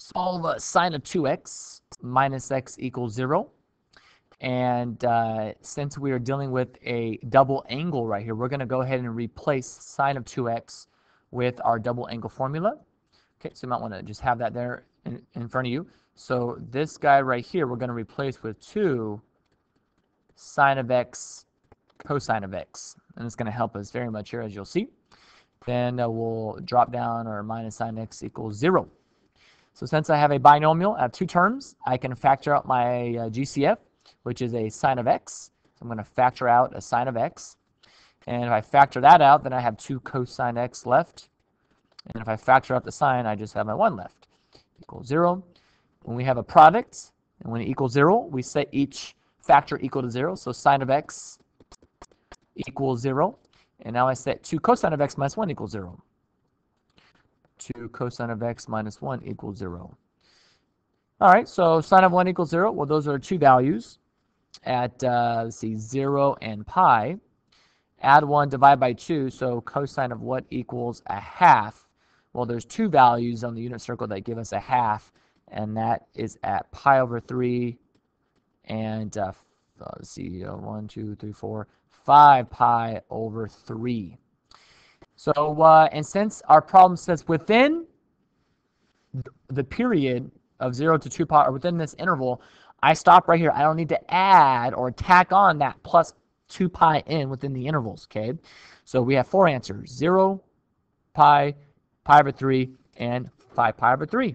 solve sine of 2x minus x equals 0. And since we are dealing with a double angle right here, we're going to go ahead and replace sine of 2x with our double angle formula. Okay, so you might want to just have that there in front of you. So this guy right here, we're going to replace with 2 sine of x cosine of x. And it's going to help us very much here, as you'll see. Then we'll drop down our minus sine x equals 0. So since I have a binomial, I have 2 terms, I can factor out my GCF, which is a sine of x. So I'm going to factor out a sine of x. And if I factor that out, then I have 2 cosine x left. And if I factor out the sine, I just have my 1 left. Equals 0. When we have a product, and when it equals 0, we set each factor equal to 0. So sine of x equals 0. And now I set 2 cosine of x minus 1 equals 0. 2 cosine of x minus 1 equals 0. All right, so sine of 1 equals 0. Well, those are 2 values at, let's see, 0 and pi. Add 1, divide by 2, so cosine of what equals a half? Well, there's 2 values on the unit circle that give us a half, and that is at pi over 3 and, let's see, 1, 2, 3, 4, 5 pi over 3. So, and since our problem says within the period of 0 to 2 pi, or within this interval, I stop right here. I don't need to add or tack on that plus 2 pi in within the intervals, okay? So we have 4 answers, 0, pi, pi over 3, and 5 pi over 3.